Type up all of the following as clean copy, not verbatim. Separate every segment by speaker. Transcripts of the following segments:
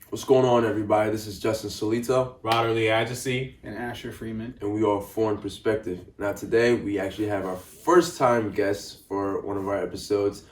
Speaker 1: What's going on, everybody? This is Justin Solito,
Speaker 2: Roderley,
Speaker 3: and Asher Freeman.
Speaker 1: and we are Foreign Perspective. Now, today we actually have our first time guest for one of our episodes.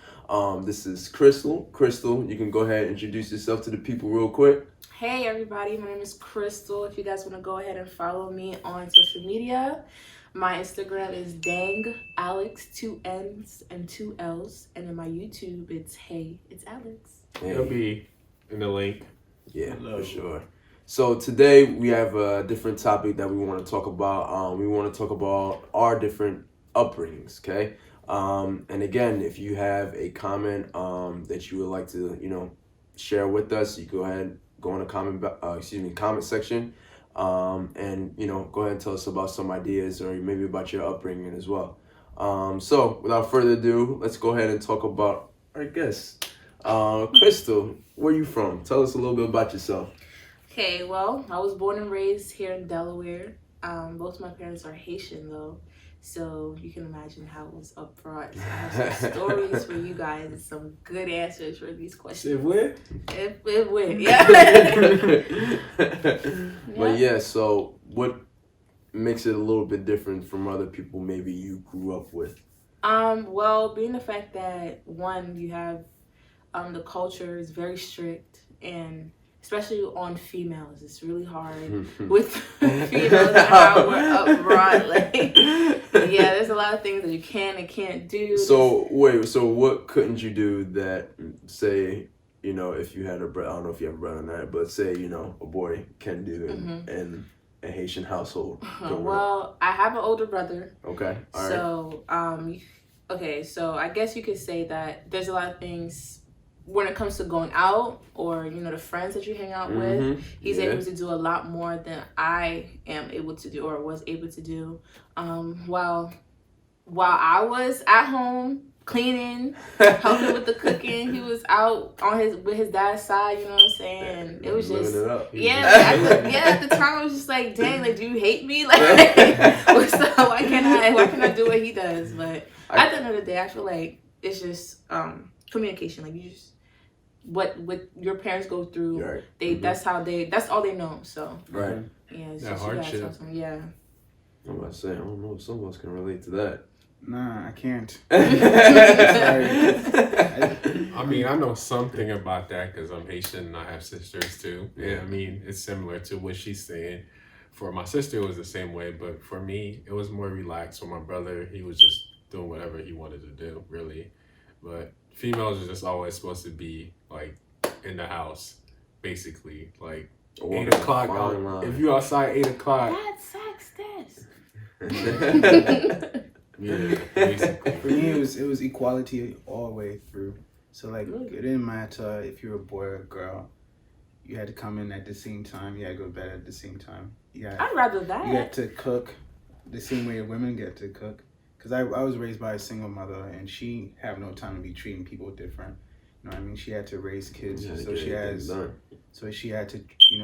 Speaker 1: This is Crystal. Crystal, you can go ahead and introduce yourself to the people real quick.
Speaker 4: Hey everybody, my name is Crystal. If you guys want to go ahead and follow me on social media, my Instagram is dangalex, 2 N's and 2 L's, and in my YouTube it's Hey, it's Alex.
Speaker 2: It'll be in the link.
Speaker 1: Yeah, for sure. So today we have a different topic that we want to talk about. We want to talk about our different upbringings, okay? And again, if you have a comment that you would like to, share with us, you go ahead, go in the comment section, and go ahead and tell us about some ideas or maybe about your upbringing as well. So without further ado, let's go ahead and talk about our guest. Crystal, where you from? Tell us a little bit about yourself.
Speaker 4: Okay, well, I was born and raised here in Delaware. Both my parents are Haitian though, so you can imagine how it was up front. So I have some stories for you guys and some good answers for these questions.
Speaker 2: It went?
Speaker 4: It went, yeah.
Speaker 1: But yeah, so what makes it a little bit different from other people maybe you grew up with?
Speaker 4: Well, being the fact that one, you have the culture is very strict, and especially on females, it's really hard with females and how we're upfront. Like, yeah, there's a lot of things that you can and can't do.
Speaker 1: So what couldn't you do that, say, if you had a brother, I don't know if you have a brother on that, but say, a boy can do in a Haitian household?
Speaker 4: Well, I have an older brother.
Speaker 1: Okay. All right.
Speaker 4: So, so I guess you could say that there's a lot of things when it comes to going out or, the friends that you hang out with, he's able to do a lot more than I am able to do or was able to do. While I was at home cleaning, helping with the cooking, he was out with his dad's side, you know what I'm saying? It was just, at the time I was just like, dang, like, do you hate me? Like, why can't I do what he does? But at the end of the day, I feel like it's just communication. Like, you just, what your parents go through, right. That's all they know. So
Speaker 1: right,
Speaker 4: yeah, it's
Speaker 2: that
Speaker 4: just
Speaker 2: hardship.
Speaker 4: Yeah.
Speaker 1: I'm about to say, I don't know if some of us can relate to that.
Speaker 3: Nah, I can't.
Speaker 2: I mean, I know something about that because I'm Haitian and I have sisters too. Yeah, I mean, it's similar to what she's saying. For my sister, it was the same way, but for me, it was more relaxed. For my brother, he was just doing whatever he wanted to do, really. But females are just always supposed to be like in the house, basically. Like 8 o'clock. If you outside 8 o'clock.
Speaker 4: That's sex
Speaker 2: Yeah, basically.
Speaker 3: For me, it was equality all the way through. So like, it didn't matter if you were a boy or a girl. You had to come in at the same time. You had to go to bed at the same time.
Speaker 4: I'd rather that.
Speaker 3: You had to cook the same way women get to cook. Because I was raised by a single mother, and she had no time to be treating people different. You know what I mean? She had to raise kids, so she had to,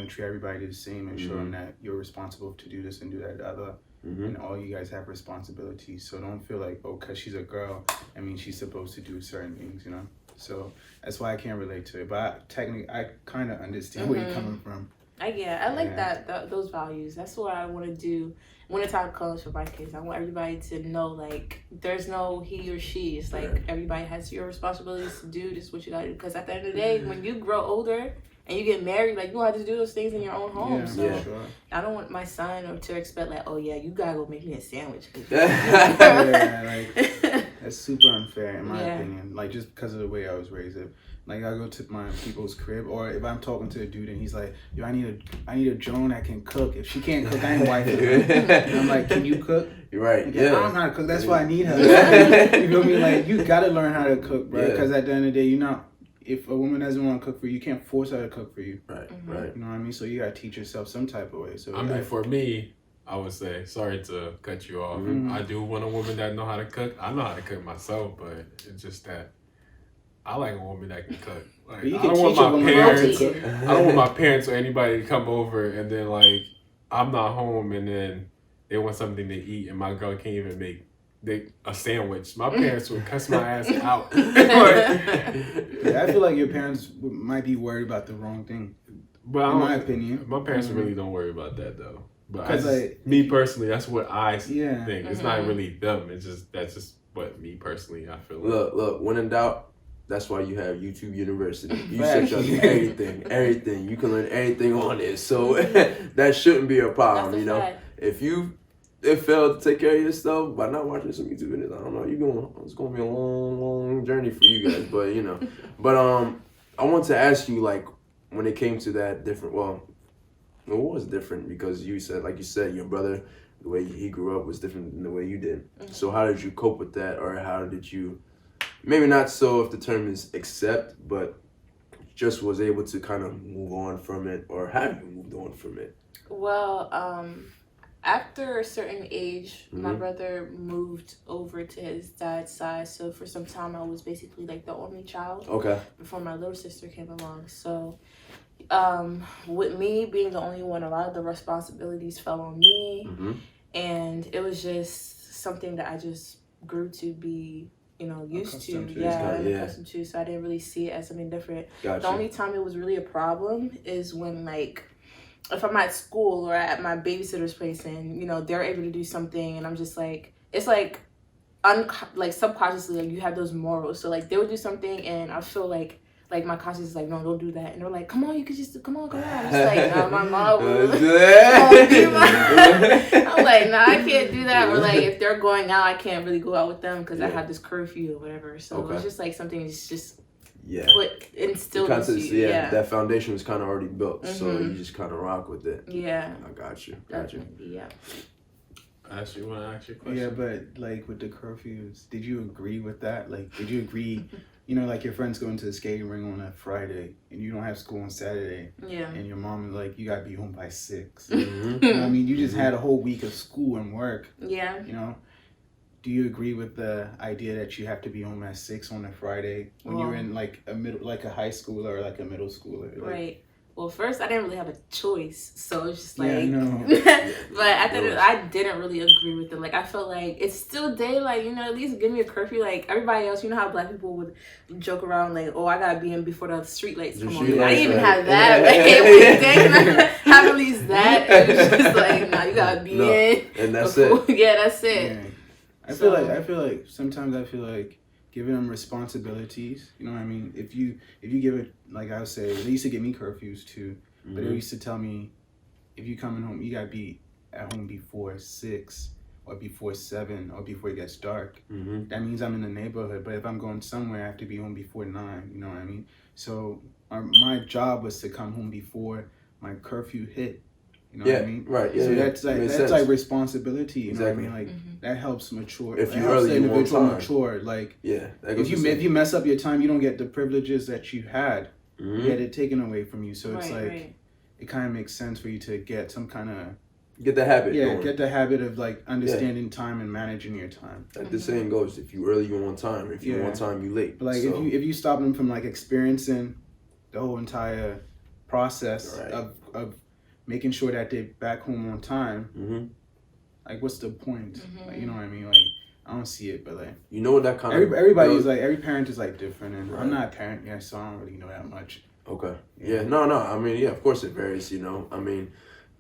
Speaker 3: treat everybody the same and show them that you're responsible to do this and do that the other. And all you guys have responsibilities. So don't feel like, because she's a girl, she's supposed to do certain things, So that's why I can't relate to it. But I kind of understand where you're coming from.
Speaker 4: I like that those values. That's what I want to do when the time comes for my kids. I want everybody to know, like, there's no he or she. It's like everybody has your responsibilities to do. This is what you got to do. Because at the end of the day, when you grow older and you get married, like, you don't have to do those things in your own home.
Speaker 3: Sure.
Speaker 4: I don't want my son to expect, like, oh yeah, you gotta go make me a sandwich.
Speaker 3: That's super unfair in my opinion. Like, just because of the way I was raised. Like, I go to my people's crib, or if I'm talking to a dude and he's like, yo, I need a Joan that can cook. If she can't cook, I ain't wife her. And I'm like, can you cook?
Speaker 1: You're right.
Speaker 3: I don't know how to cook. That's why I need her. You feel me? Like, you gotta learn how to cook, bro. Because at the end of the day, if a woman doesn't want to cook for you, you can't force her to cook for you.
Speaker 1: Right, right.
Speaker 3: You know what I mean? So you gotta teach yourself some type of way. So
Speaker 2: for me, I would say, sorry to cut you off. I do want a woman that know how to cook. I know how to cook myself, but it's just that I like a woman that can cook. Like, I don't want my parents or anybody to come over and then, like, I'm not home and then they want something to eat and my girl can't even make a sandwich. My parents would cuss my ass out.
Speaker 3: I feel like your parents might be worried about the wrong thing.
Speaker 2: But
Speaker 3: in my opinion,
Speaker 2: my parents really don't worry about that though. But
Speaker 3: me
Speaker 2: personally, that's what I think.
Speaker 4: Mm-hmm.
Speaker 2: It's not really them. That's just what me personally I feel.
Speaker 1: Look. When in doubt, that's why you have YouTube University. You search up everything. You can learn anything on it. So that shouldn't be a problem. You know,
Speaker 4: fact.
Speaker 1: if you failed to take care of yourself by not watching some YouTube videos, I don't know. It's gonna be a long journey for you guys. But you know, I want to ask you, like, when it came to that different. Well, it was different because you said, your brother, the way he grew up was different than the way you did.
Speaker 4: Mm-hmm.
Speaker 1: So how did you cope with that, or how did you, maybe not so if the term is accept, but just was able to kind of move on from it, or have you moved on from it?
Speaker 4: Well, after a certain age, my
Speaker 1: Mm-hmm.
Speaker 4: brother moved over to his dad's side. So for some time, I was basically like the only child.
Speaker 1: Okay.
Speaker 4: Before my little sister came along. So with me being the only one, a lot of the responsibilities fell on me.
Speaker 1: Mm-hmm.
Speaker 4: And it was just something that I just grew to be, used to. Accustomed to. So I didn't really see it as something different.
Speaker 1: Gotcha.
Speaker 4: The only time it was really a problem is when, like, if I'm at school or at my babysitter's place and, they're able to do something and I'm just like, it's like, subconsciously, like, you have those morals. So, like, they would do something and I feel like my conscience is like, no, don't do that. And they're like, come on, you could just, come on, go on. I'm just like, no, my mom will. I'm like, no, I can't do that. Or, like, if they're going out, I can't really go out with them because I have this curfew or whatever. So, it's just, like, something that's just instilled into you.
Speaker 1: That foundation was kind of already built.
Speaker 4: Mm-hmm.
Speaker 1: So you just kind of rock with it.
Speaker 4: Yeah.
Speaker 1: I got you.
Speaker 4: Yeah.
Speaker 2: You want to ask your question?
Speaker 3: Yeah, but, like, with the curfews, did you agree with that? Like, did you agree... like your friends going to the skating rink on a Friday and you don't have school on Saturday.
Speaker 4: Yeah.
Speaker 3: And your mom is like, you got to be home by 6.
Speaker 1: Mm-hmm.
Speaker 3: You know what I mean? You just had a whole week of school and work.
Speaker 4: Yeah.
Speaker 3: Do you agree with the idea that you have to be home at 6 on a Friday when you're in like a high schooler or like a middle schooler? Like,
Speaker 4: right. Well, first, I didn't really have a choice, so it's just like...
Speaker 3: Yeah, I know.
Speaker 4: But I didn't really agree with it. Like, I felt like it's still daylight, at least give me a curfeue. Like, everybody else, how black people would joke around, like, oh, I gotta be in before the street lights come on. I didn't even have that. Have at least that. It was just like, nah, you gotta be in.
Speaker 1: And that's it.
Speaker 4: Yeah, that's it.
Speaker 3: Yeah. I feel like sometimes giving them responsibilities, you know what I mean? If you give it, like I would say, they used to give me curfews too, but they used to tell me, if you coming home, you gotta be at home before 6 or before 7 or before it gets dark.
Speaker 1: Mm-hmm.
Speaker 3: That means I'm in the neighborhood, but if I'm going somewhere, I have to be home before 9, you know what I mean? So my job was to come home before my curfew hit. You know what I mean?
Speaker 1: Right. Yeah,
Speaker 3: so that's like responsibility. You know what I mean? Like that helps mature.
Speaker 1: If you
Speaker 3: helps
Speaker 1: early,
Speaker 3: the individual mature. Like if you mess up your time, you don't get the privileges that you had.
Speaker 1: Mm-hmm.
Speaker 3: You get it taken away from you. So it's like it kind of makes sense for you to get some kind of
Speaker 1: get the habit.
Speaker 3: Get the habit of like understanding time and managing your time.
Speaker 1: Like the saying goes, if you early, you on time. If you on time, you late.
Speaker 3: But like if you stop them from like experiencing the whole entire process of making sure that they're back home on time, like what's the point? Like, you know what I mean? Like I don't see it, but like
Speaker 1: what that kind of
Speaker 3: everybody's like every parent is like different, and I'm not a parent yet, so I don't really know that much.
Speaker 1: Okay. Yeah. No. I mean, of course it varies. I mean,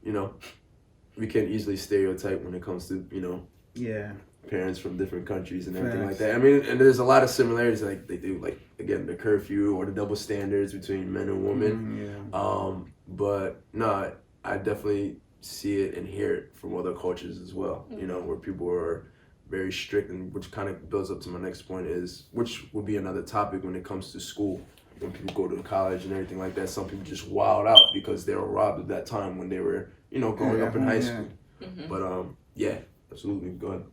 Speaker 1: we can easily stereotype when it comes to parents from different countries and everything like that. I mean, and there's a lot of similarities, like they do, like again the curfew or the double standards between men and women. But no, I definitely see it and hear it from other cultures as well. Where people are very strict, and which kind of builds up to my next point which will be another topic when it comes to school. When people go to college and everything like that, some people just wild out because they were robbed at that time when they were, growing up in high school. But yeah, absolutely. Go ahead.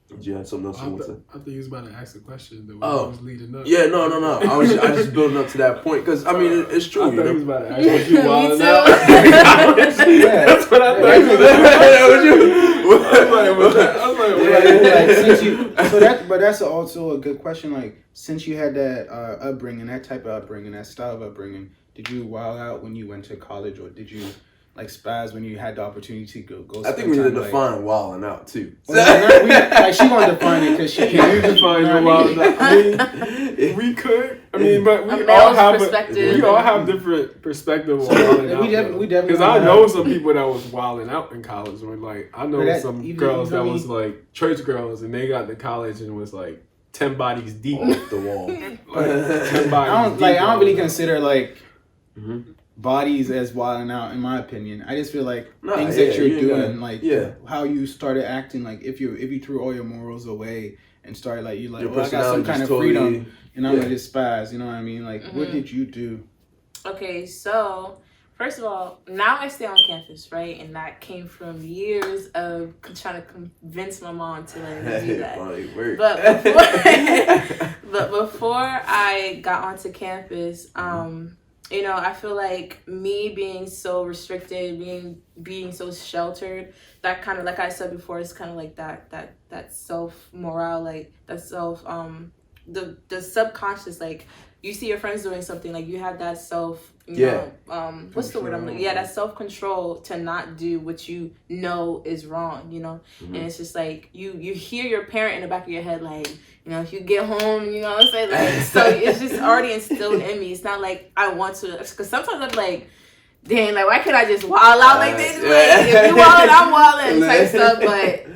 Speaker 1: Did you have something else you want to say?
Speaker 2: I thought you was about to ask a question that was leading up.
Speaker 1: Yeah, no. I was just building up to that point because I mean it's true.
Speaker 2: I thought he was about to ask what you wilding
Speaker 4: out.
Speaker 2: That's what I thought.
Speaker 3: But that's also a good question. Like, since you had that upbringing, that type of upbringing, that style of upbringing, did you wild out when you went to college, or did you like spaz when you had the opportunity to go
Speaker 1: I think we need to define wilding out too.
Speaker 3: Like she gonna define it because she
Speaker 2: can you define the wilding out? I mean, we could. I mean, but we all have different perspective on wilding out.
Speaker 3: We definitely
Speaker 2: because I know some people that was wilding out in college. When like I know some girls that was like church girls and they got to college and was like 10 bodies deep off the wall. Like 10 bodies
Speaker 3: I don't really consider like. Bodies as wilding out, in my opinion. I just feel like things that you're doing, like how you started acting, like if you threw all your morals away and started like I got some kind of freedom and I'm gonna just spaz, you know what I mean? Like what did you do?
Speaker 4: Okay, so first of all, now I stay on campus, right? And that came from years of trying to convince my mom to let me do that. But before I got onto campus, you know, I feel like me being so restricted, being so sheltered, that kind of, like I said before, it's kind of like that self morale, like that self the subconscious, like you see your friends doing something, like you have that self, you know, what's the word I'm looking? Yeah, that self control to not do what you know is wrong, you know, and it's just like you hear your parent in the back of your head, like, you know, if you get home, you know what I'm saying? Like, so it's just already instilled in me. It's not like I want to, because sometimes I'm like, dang, like, why can't I just wild out like this? Like, if you wildin', I'm wildin' type stuff. But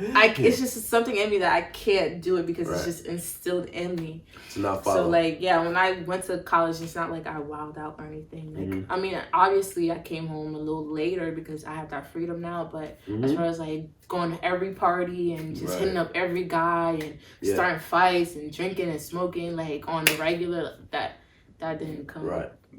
Speaker 4: it's just something in me that I can't do it because it's just instilled in me.
Speaker 1: It's not followed.
Speaker 4: So, like, yeah, when I went to college, it's not like I wilded out or anything. Like, I mean, obviously, I came home a little later because I have that freedom now. But as far as, like, going to every party and just hitting up every guy and starting fights and drinking and smoking, like, on the regular, that didn't come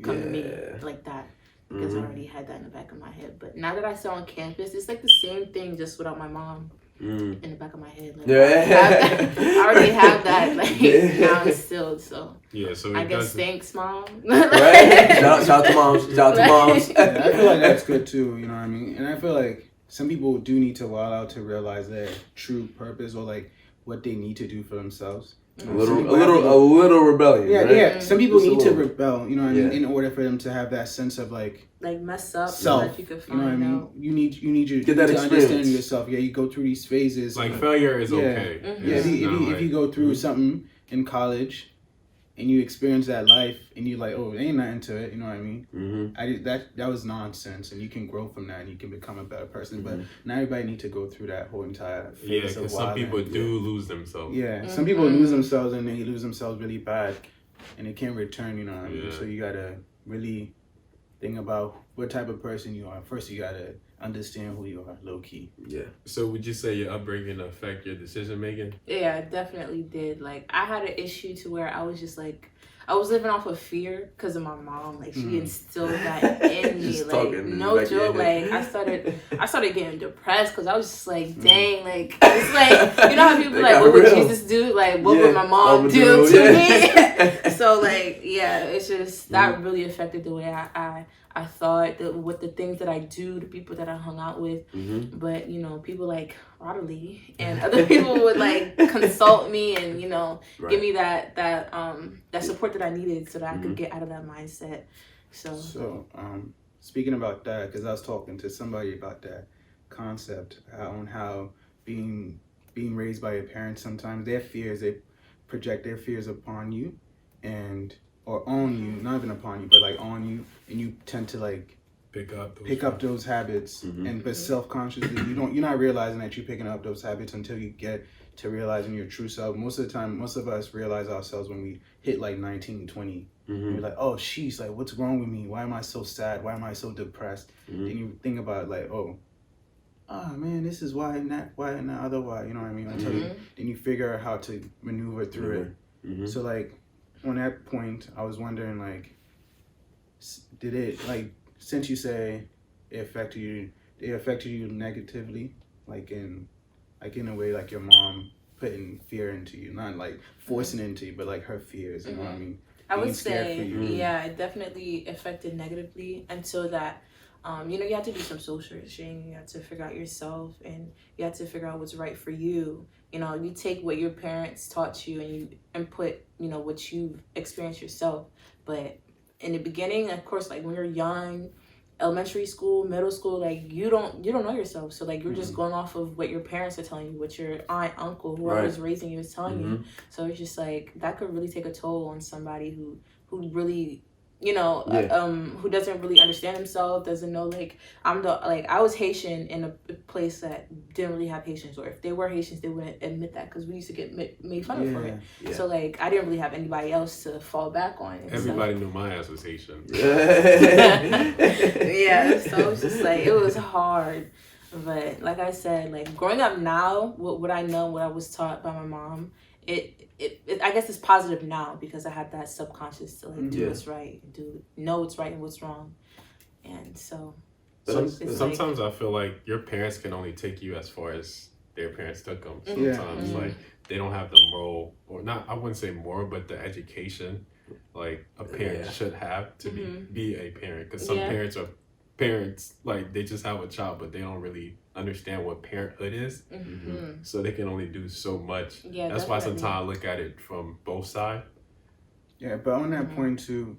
Speaker 4: to me like that. Because I already had that in the back of my head. But now that I sit on campus, it's like the same thing, just without my mom in the back of my head. Like, I already have that, like, now instilled. So
Speaker 2: so
Speaker 4: I guess thanks, Mom.
Speaker 1: Shout out to moms. Shout out to moms.
Speaker 3: Yeah, I feel like that's good too, you know what I mean? And I feel like some people do need to wild out to realize their true purpose or like what they need to do for themselves.
Speaker 1: A little rebellion.
Speaker 3: Yeah,
Speaker 1: right?
Speaker 3: yeah. Some people need to rebel, you know what I mean, in order for them to have that sense of like
Speaker 4: mess up
Speaker 3: self.
Speaker 4: So that you could find
Speaker 3: you know what I mean?
Speaker 4: out.
Speaker 3: You need you
Speaker 1: get that
Speaker 3: to
Speaker 1: experience.
Speaker 3: understand yourself. Yeah, you go through these phases.
Speaker 2: Like failure is okay.
Speaker 3: Yeah, if you go through something in college and you experience that life and you're like, oh, it ain't nothing to it, you know what I mean? That was nonsense, and you can grow from that and you can become a better person. But not everybody need to go through that whole entire phase of
Speaker 2: because some people do lose themselves.
Speaker 3: Yeah, some people lose themselves and they lose themselves really bad and they can't return, you know what I mean? So you gotta really think about what type of person you are. First, you gotta understand who you are, low key.
Speaker 1: Yeah.
Speaker 2: So would you say your upbringing affect your decision making?
Speaker 4: Yeah, it definitely did. Like, I had an issue to where I was just like, I was living off of fear because of my mom. Like, she instilled that in me. Like, no joke. Like, I started getting depressed because I was just like, dang, like, it's like, you know how people like, what would Jesus do? Like, what would my mom do to me? So, like, yeah, it's just, that really affected the way I thought, with the things that I do, the people that I hung out with. But, you know, people like Roderley and other people would like consult me and, you know, give me that support that I needed so that I could get out of that mindset. So
Speaker 3: speaking about that, because I was talking to somebody about that concept on how being raised by your parents, sometimes they project their fears upon you or on you, not even upon you, but like on you, and you tend to like pick up those habits, but self-consciously you're not realizing that you're picking up those habits until you get to realizing your true self. Most of the time, most of us realize ourselves when we hit like 19, 20. You're like, oh, sheesh, like what's wrong with me? Why am I so sad? Why am I so depressed? Then you think about it like, oh man, this is why and not other why, you know what I mean? Until then you figure out how to maneuver through it. So like on that point, I was wondering like, did it, like, since you say it affected you negatively, like in a way, like your mom putting fear into you, not like forcing it into you, but like her fears, you know what I mean?
Speaker 4: I would say, yeah, it definitely affected negatively until that, you know, you have to do some soul searching, you have to figure out yourself, and you have to figure out what's right for you. You know, you take what your parents taught you and you input, you know, what you've experienced yourself. But in the beginning, of course, like when you're young elementary school, middle school, like you don't know yourself. So like you're just going off of what your parents are telling you, what your aunt, uncle, whoever's raising you is telling you. So it's just like that could really take a toll on somebody who really, you know, who doesn't really understand himself, doesn't know, like, I was Haitian in a place that didn't really have Haitians, or if they were Haitians, they wouldn't admit that because we used to get made fun of for it. So, like, I didn't really have anybody else to fall back on.
Speaker 2: Everybody knew my ass was Haitian.
Speaker 4: Yeah, so it was just, like, it was hard. But, like I said, like, growing up now, what I know, what I was taught by my mom, I guess it's positive now because I have that subconscious to like do what's right, know what's right and what's wrong, and so.
Speaker 2: Sometimes I feel like your parents can only take you as far as their parents took them. Sometimes like they don't have the moral, or not. I wouldn't say moral, but the education like a parent should have to be a parent. Because some parents are parents, like they just have a child, but they don't really understand what parenthood is. So they can only do so much. That's why sometimes I look at it from both sides. Yeah,
Speaker 3: but on that point too,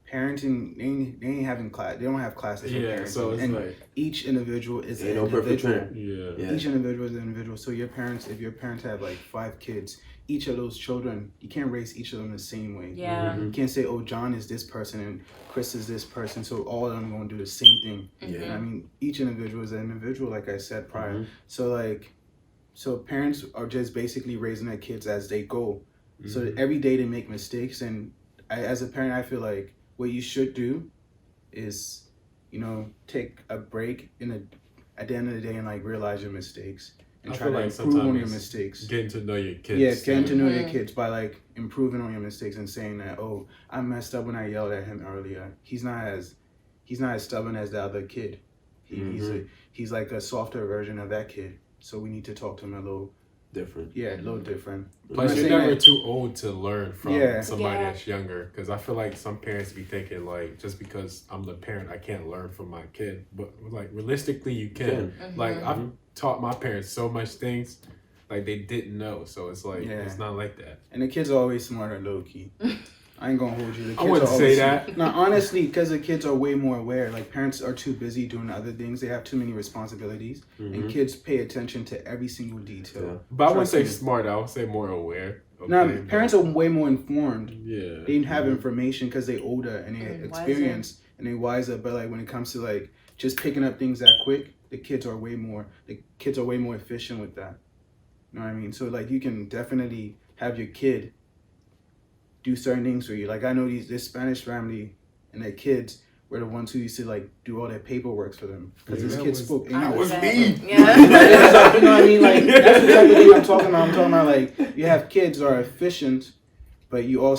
Speaker 3: parenting, they ain't having class. They don't have classes for parenting. So it's like each individual is an individual. Each individual is an individual. So your parents, if your parents have like 5 kids, each of those children, you can't raise each of them the same way. You can't say, oh, John is this person and Chris is this person, so all of them are going to do the same thing. I mean, each individual is an individual, like I said prior. So parents are just basically raising their kids as they go. So every day they make mistakes, and as a parent, I feel like what you should do is, you know, take a break at the end of the day and like realize your mistakes. And try to improve on your mistakes.
Speaker 2: Getting to know your kids.
Speaker 3: Yeah, getting to know your kids by like improving on your mistakes and saying that, oh, I messed up when I yelled at him earlier. He's not as stubborn as the other kid. He's like a softer version of that kid. So we need to talk to him a little different. Yeah, a little different.
Speaker 2: Plus, you're never too old to learn from somebody that's younger. Because I feel like some parents be thinking like, just because I'm the parent, I can't learn from my kid. But like realistically, you can. Like I've taught my parents so much things like they didn't know, so it's like it's not like that.
Speaker 3: And the kids are always smarter, low key. I ain't gonna hold you. The kids
Speaker 2: I wouldn't say that.
Speaker 3: No, honestly, because the kids are way more aware. Like parents are too busy doing other things. They have too many responsibilities, and kids pay attention to every single detail.
Speaker 2: But I wouldn't say smart. I would say more aware.
Speaker 3: No, parents are way more informed. They have information because they older and they experience and they wiser. But like when it comes to like just picking up things that quick, the kids are way more efficient with that. You know what I mean? So like you can definitely have your kid do certain things for you. Like I know this Spanish family and their kids were the ones who used to like do all their paperwork for them because this kid spoke English.
Speaker 2: That was me.
Speaker 3: You know what I mean? Like that's the type of thing I'm talking about. I'm talking about like you have kids that are efficient, but you're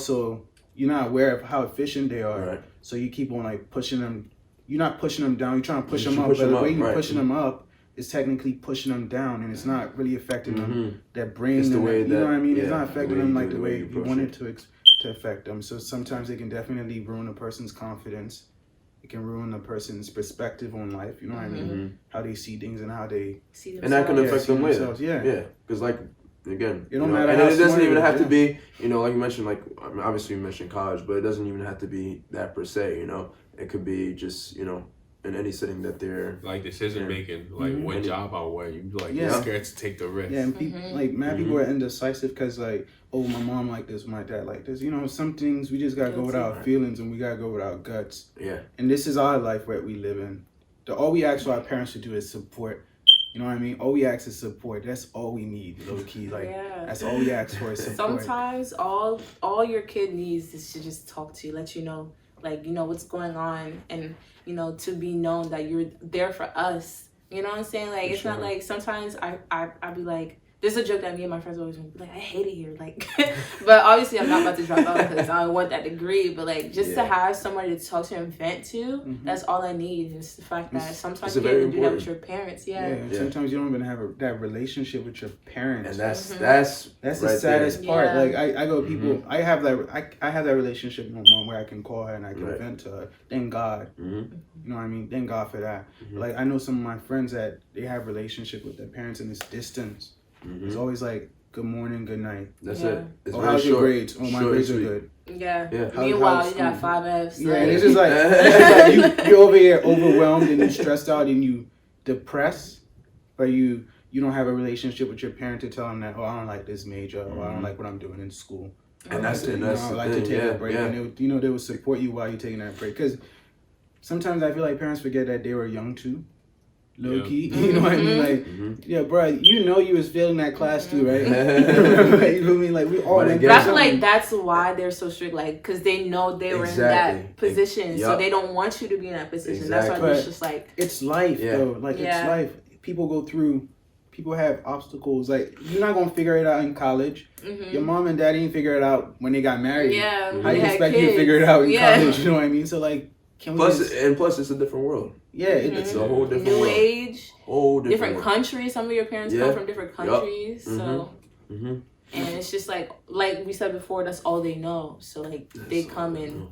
Speaker 3: not aware of how efficient they are. Right. So you keep on like pushing them. You're not pushing them down. You're trying to push them up. But the way you're pushing them up is technically pushing them down, and it's not really affecting them. Their brain, you know what I mean? It's not affecting them like the way you want it to affect them. So sometimes it can definitely ruin a person's confidence. It can ruin a person's perspective on life. You know what I mean? How they see things and how they
Speaker 4: see themselves.
Speaker 1: And that can affect them later. Yeah. Because like again,
Speaker 3: it don't matter.
Speaker 1: And it doesn't even have to be. You know, like you mentioned, like obviously you mentioned college, but it doesn't even have to be that per se. You know, it could be just in any setting that they're
Speaker 2: like decision making, like what job I want. You like you're scared to take the risk.
Speaker 3: Yeah, and people people are indecisive because like, oh, my mom like this, my dad like this. You know, some things we just gotta go with our feelings and we gotta go with our guts. Yeah. And this is our life where we live in. All we ask for our parents to do is support. You know what I mean? All we ask is support. That's all we need, low key. Like that's all we ask for is support.
Speaker 4: Sometimes all your kid needs is to just talk to you, let you know, like, you know, what's going on, and you know, to be known that you're there for us. You know what I'm saying? Like, it's not like sometimes I be like, this is a joke that me and my friends always be like, I hate it here. Like, but obviously I'm not about to drop out because I don't want that degree. But like, just to have somebody to talk to and vent to, that's all I need. It's the fact that sometimes you can't do that with your parents.
Speaker 3: Sometimes you don't even have that relationship with your parents.
Speaker 1: And that's
Speaker 3: the
Speaker 1: right
Speaker 3: saddest part. Like I go people, I have that relationship with my mom where I can call her and I can vent to her. Thank God. You know what I mean? Thank God for that. Like I know some of my friends that they have relationship with their parents and it's distance. It's always like good morning, good night.
Speaker 1: That's it. It's
Speaker 3: oh,
Speaker 1: very
Speaker 3: how's
Speaker 1: short.
Speaker 3: your grades? Oh, my grades are good.
Speaker 4: Yeah.
Speaker 1: Yeah.
Speaker 4: Meanwhile, you got 5 Fs.
Speaker 3: Yeah, and it's just like, you're over here overwhelmed and you're stressed out and you depressed, but you don't have a relationship with your parent to tell them that, oh, I don't like this major, or I don't like what I'm doing in school.
Speaker 1: And that's
Speaker 3: I like to take a break, and they would support you while you're taking that break. Because sometimes I feel like parents forget that they were young too, low key. You know what I mean? Like, yeah, bro, you was failing that class too, right? You know what I mean? Like we all.
Speaker 4: But I feel like that's why they're so strict, like, because they know they were in that position, so they don't want you to be in that position. That's why it's just like
Speaker 3: it's life, though. Like it's life. People have obstacles. Like, you're not gonna figure it out in college. Your mom and dad didn't figure it out when they got married.
Speaker 4: Yeah.
Speaker 3: How you expect you to figure it out in college? You know what I mean? So like,
Speaker 1: plus it's a different world.
Speaker 3: Yeah,
Speaker 1: it's a whole different
Speaker 4: new
Speaker 1: world.
Speaker 4: Age,
Speaker 1: whole
Speaker 4: different countries. Some of your parents come from different countries, so. And it's just like we said before, that's all they know. So like they come and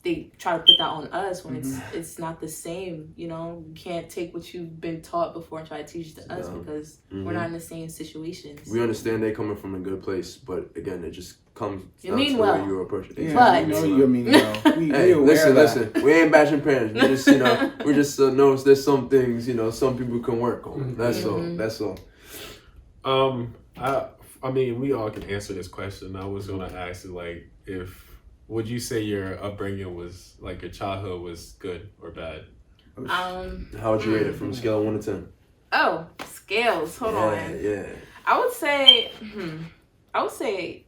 Speaker 4: they try to put that on us when it's not the same. You know, you can't take what you've been taught before and try to teach it to us because we're not in the same situations.
Speaker 1: We understand they coming from a good place, but again, it just comes
Speaker 4: down
Speaker 1: to
Speaker 4: the
Speaker 1: way you approach it.
Speaker 3: Yeah, but you mean well.
Speaker 1: Hey, listen. We ain't bashing parents. We just we just know there's some things some people can work on. That's all. That's all.
Speaker 2: I mean, we all can answer this question. I was gonna ask you, like, would you say your upbringing was, like, your childhood was good or bad?
Speaker 1: How would you rate it from a scale of 1 to 10?
Speaker 4: Oh, scales. Hold on.
Speaker 1: Yeah.
Speaker 4: I would say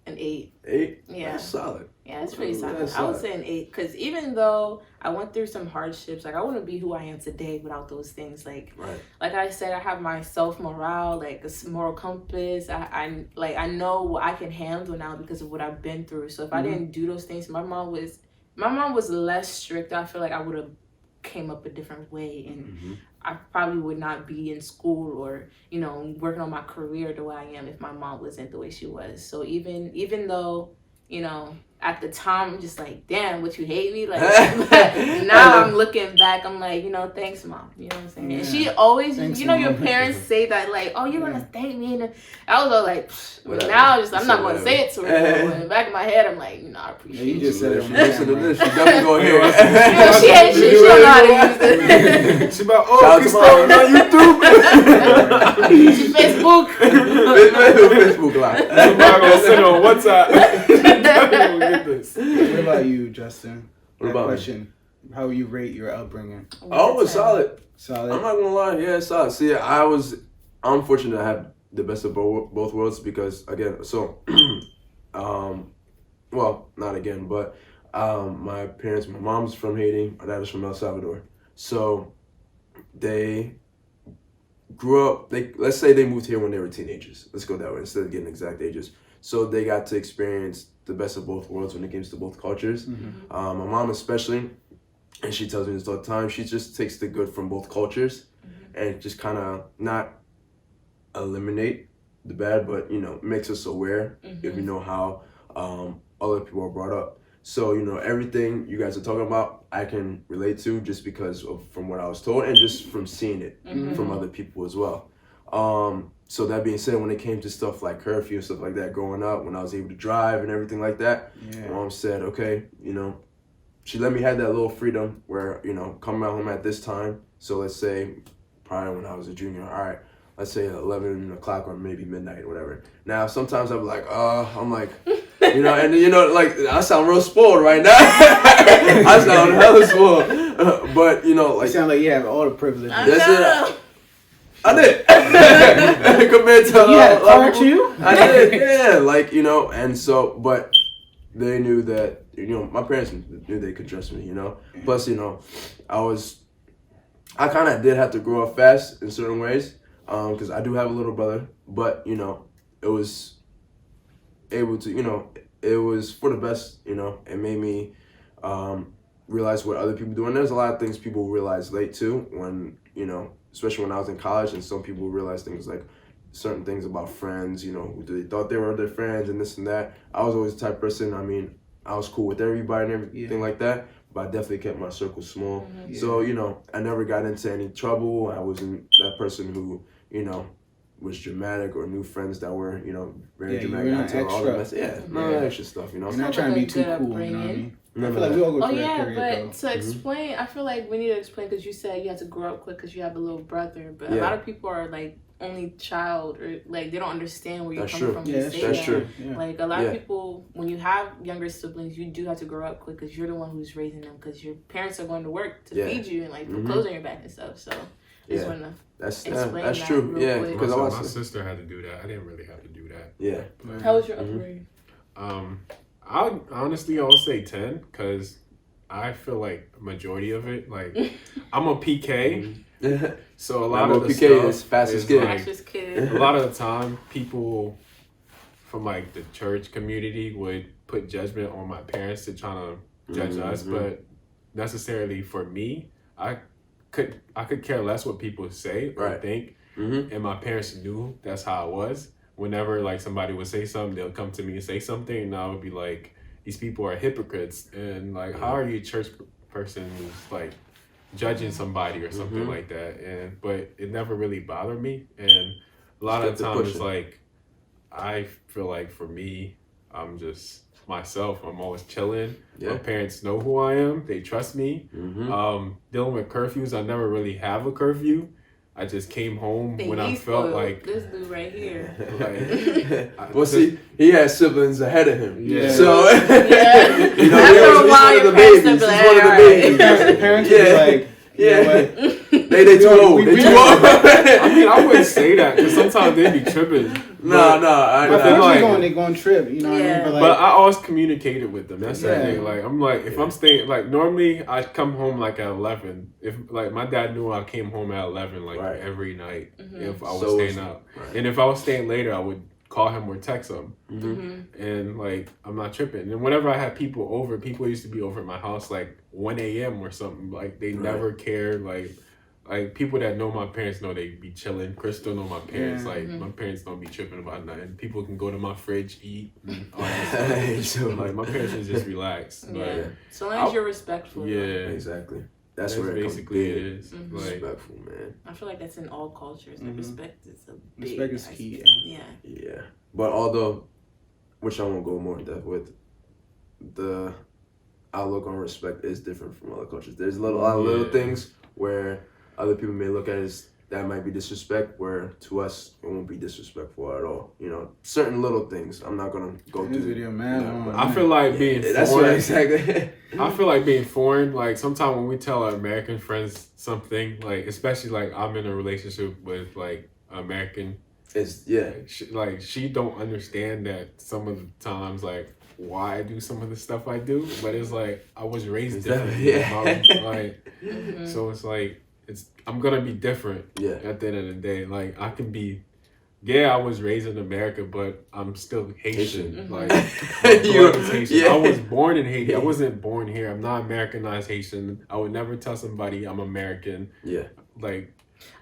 Speaker 4: an 8.
Speaker 1: 8?
Speaker 4: Yeah.
Speaker 1: That's solid.
Speaker 4: Yeah, it's pretty solid. I would say an 8 because even though I went through some hardships, like I wouldn't be who I am today without those things. Like I said, I have my self-morale, like a moral compass. I know what I can handle now because of what I've been through. So if I didn't do those things, my mom was less strict. I feel like I would have came up a different way and I probably would not be in school or working on my career the way I am if my mom wasn't the way she was. So even though at the time I'm just like, damn, what, you hate me? Like now I'm looking back, I'm like, thanks, mom. You know what I'm saying? Yeah. And she always, thanks, your parents say that, like, oh, you're gonna thank me. And I was all like, now I'm not gonna say it to her. But in the back of my head, I'm like, I appreciate
Speaker 3: you. Just said it.
Speaker 1: Listen to this. She definitely gonna hear
Speaker 4: it. She ain't shit. She don't know how to use it.
Speaker 2: She about, Christal
Speaker 1: on YouTube.
Speaker 4: She Facebook.
Speaker 1: Facebook Live.
Speaker 2: I'm not gonna sit on WhatsApp.
Speaker 3: What about you, Justin?
Speaker 1: What about
Speaker 3: question? How you rate your upbringing?
Speaker 1: Oh, it's solid.
Speaker 3: Solid.
Speaker 1: I'm not gonna lie. Yeah, it's solid. See, I'm fortunate to have the best of both worlds because again, well, not again, but my mom's from Haiti, my dad is from El Salvador. So they grew up. Let's say they moved here when they were teenagers. Let's go that way instead of getting exact ages. So they got to experience the best of both worlds when it comes to both cultures. My mom especially, and she tells me this all the time, she just takes the good from both cultures and just kind of not eliminate the bad, but, makes us aware if you know how other people are brought up. So, everything you guys are talking about, I can relate to just because from what I was told and just from seeing it from other people as well. So that being said, when it came to stuff like curfew and stuff like that growing up, when I was able to drive and everything like that, my mom said, okay, she let me have that little freedom where, come out home at this time. So let's say probably when I was a junior, all right, let's say 11 o'clock or maybe midnight or whatever. Now, sometimes I'm like, like, I sound real spoiled right now. I sound hella spoiled. But, like.
Speaker 3: You sound like you have all the privileges.
Speaker 1: That's it. I did. Compared to
Speaker 3: you had a car too?
Speaker 1: I did, yeah. And so, but they knew that, my parents knew they could trust me, Plus, I kind of did have to grow up fast in certain ways, because I do have a little brother, but, it was able to, it was for the best, it made me realize what other people do. And there's a lot of things people realize late too when, especially when I was in college, and some people realize things like certain things about friends, who they thought they were their friends and this and that. I was always the type of person, I was cool with everybody and everything like that, but I definitely kept my circle small. So, I never got into any trouble. I wasn't that person who, was dramatic or new friends that were, very
Speaker 3: Yeah,
Speaker 1: dramatic.
Speaker 3: you're
Speaker 1: I
Speaker 3: not
Speaker 1: tell all the
Speaker 3: extra.
Speaker 1: mess. None of that extra stuff,
Speaker 3: You're not trying to be too cool, you know what I mean? I
Speaker 1: None
Speaker 3: feel
Speaker 1: of
Speaker 3: like
Speaker 1: that.
Speaker 3: we all go
Speaker 4: Oh
Speaker 3: through that
Speaker 4: yeah,
Speaker 3: period,
Speaker 4: but
Speaker 3: though.
Speaker 4: to explain, I feel like we need to explain because you said you had to grow up quick because you have a little brother. But a lot of people are like only child or like they don't understand where you're coming from.
Speaker 3: Yeah,
Speaker 4: that's
Speaker 1: true.
Speaker 3: Yeah.
Speaker 4: Like a lot of people, when you have younger siblings, you do have to grow up quick because you're the one who's raising them because your parents are going to work to feed you and like put clothes on your back and stuff. So I just want to explain
Speaker 1: that's
Speaker 4: that
Speaker 1: true.
Speaker 4: real
Speaker 1: Yeah,
Speaker 4: quick.
Speaker 1: because
Speaker 2: my sister had to do that. I didn't really have to do that.
Speaker 1: Yeah.
Speaker 4: How was your upbringing?
Speaker 2: I honestly I would say 10 because I feel like majority of it like I'm a PK. So a lot of the
Speaker 1: PK
Speaker 2: stuff
Speaker 1: is fastest
Speaker 4: kid.
Speaker 2: A lot of the time, people from like the church community would put judgment on my parents to try to judge us, but necessarily for me, I could care less what people say or think, and my parents knew that's how I was. Whenever like somebody would say something, they'll come to me and say something, and I would be like, "These people are hypocrites," and like, how are you a church person who's like judging somebody or something like that? But it never really bothered me, and a lot of the times it's like I feel like for me, I'm just myself. I'm always chilling. My parents know who I am. They trust me. Dealing with curfews, I never really have a curfew. I just came home when I felt like
Speaker 4: this dude right here.
Speaker 1: Well, see, he had siblings ahead of him.
Speaker 2: Yeah.
Speaker 1: So
Speaker 4: After
Speaker 1: a while,
Speaker 4: your parents
Speaker 1: He's
Speaker 4: will be
Speaker 1: one of the babies.
Speaker 3: The parents will be like, you know what?
Speaker 1: They too old. They too old.
Speaker 2: I mean, I wouldn't say that because sometimes they be tripping.
Speaker 1: No,
Speaker 3: they going trip, you know what I mean?
Speaker 2: But I always communicated with them. That's the thing. Like I'm like, if I'm staying, like normally I come home like at 11. If like my dad knew I came home at 11 like every night if I was staying out, and if I was staying later, I would call him or text him, and like I'm not tripping. And whenever I had people over, people used to be over at my house like 1 a.m. or something. Like they never cared. Like people that know my parents know they be chilling. Crystal know my parents. Like my parents don't be tripping about nothing. People can go to my fridge, eat, and all that stuff. Like my parents was just relaxed. But
Speaker 4: so long as you're respectful.
Speaker 2: Yeah,
Speaker 1: exactly. That's
Speaker 2: where
Speaker 1: basically
Speaker 2: it is. Like,
Speaker 1: respectful, man.
Speaker 4: I feel like that's in all cultures. Like respect is a big
Speaker 3: respect is key.
Speaker 1: Yeah. But although, which I won't go more in depth with, the outlook on respect is different from other cultures. There's a lot of little things where other people may look at it as that might be disrespect, where to us it won't be disrespectful at all. Certain little things. I'm not gonna go through
Speaker 3: video, man.
Speaker 2: I feel like being foreign.
Speaker 1: That's what exactly.
Speaker 2: I feel like being foreign. Like sometimes when we tell our American friends something, like especially like I'm in a relationship with like American.
Speaker 1: It's
Speaker 2: she don't understand that some of the times like why I do some of the stuff I do, but it's like I was raised differently. So it's like I'm gonna be different at the end of the day. Like I can be I was raised in America, but I'm still Haitian. Like my blood is Haitian. I was born in Haiti. I wasn't born here. I'm not Americanized Haitian. I would never tell somebody I'm American. Like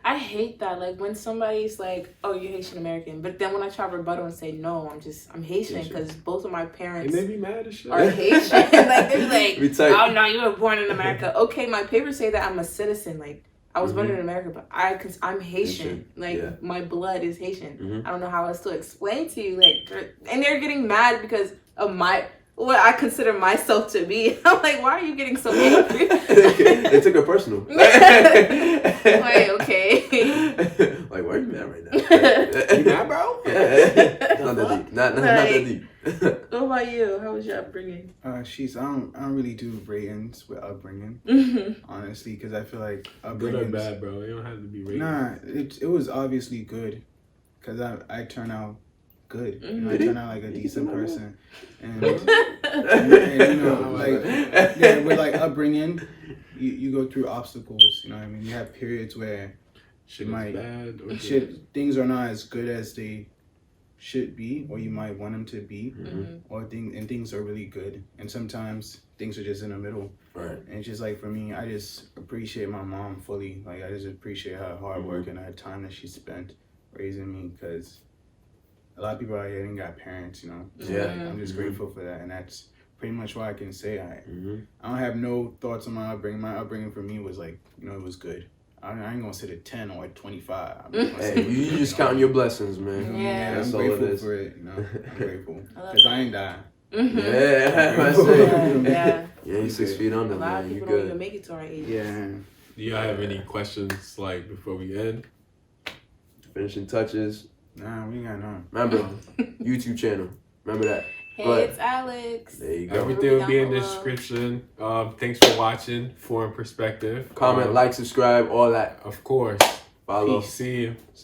Speaker 4: I hate that. Like when somebody's like, "Oh, you're Haitian American," but then when I try to rebuttal and say, "No, I'm Haitian," because both of my parents
Speaker 2: and they be mad as shit.
Speaker 4: are Haitian. Like they're like, "Oh no, you were born in America." Okay, my papers say that I'm a citizen. Like I was born in America, but I'm Haitian. Like my blood is Haitian. I don't know how else to explain to you. Like, and they're getting mad because of what I consider myself to be. I'm like, why are you getting so angry?
Speaker 1: They took it personal.
Speaker 4: Like, okay.
Speaker 1: Like, why are you mad right now?
Speaker 2: You mad, bro?
Speaker 1: Not that deep. Not that deep.
Speaker 4: What about you? How was your upbringing?
Speaker 3: I don't really do ratings with upbringing, honestly, because I feel like
Speaker 2: good or bad, bro. You don't have to be rated.
Speaker 3: Nah, it was obviously good, because I turned out good. I turned out like a decent person, and with like upbringing, you go through obstacles. You know what I mean? You have periods where things are not as good as they should be, or you might want them to be, or things are really good, and sometimes things are just in the middle.
Speaker 1: Right.
Speaker 3: And it's just like for me, I just appreciate my mom fully. Like I just appreciate her hard work and her time that she spent raising me, because a lot of people out here ain't got parents, So I'm just grateful for that, and that's pretty much what I can say. I don't have no thoughts on my upbringing. My upbringing for me was like, it was good. I ain't gonna say the 10 or 25.
Speaker 1: Hey, you just counting your blessings, man.
Speaker 4: Yeah.
Speaker 3: I'm
Speaker 1: That's all it
Speaker 3: grateful
Speaker 1: is.
Speaker 3: for it. You know, I'm grateful
Speaker 4: I love
Speaker 3: because I ain't dying.
Speaker 4: Mm-hmm.
Speaker 1: Yeah, I
Speaker 3: Yeah,
Speaker 1: say.
Speaker 4: yeah.
Speaker 1: Yeah, you 6 feet
Speaker 4: A
Speaker 1: under,
Speaker 4: lot of
Speaker 1: man. You
Speaker 4: people don't even
Speaker 1: good.
Speaker 4: make it to our age.
Speaker 3: Yeah.
Speaker 2: Do y'all have any questions like before we end?
Speaker 1: Finishing touches.
Speaker 3: Nah, we ain't got none.
Speaker 1: Remember, YouTube channel. Remember that.
Speaker 4: Hey,
Speaker 1: Go ahead.
Speaker 4: it's Alex.
Speaker 1: There you go.
Speaker 2: Everything will be in the
Speaker 4: Down below.
Speaker 2: description. Thanks for watching. Foreign Perspective.
Speaker 1: Comment, like, subscribe, all that.
Speaker 2: Of course.
Speaker 1: Follow.
Speaker 2: Peace. See you.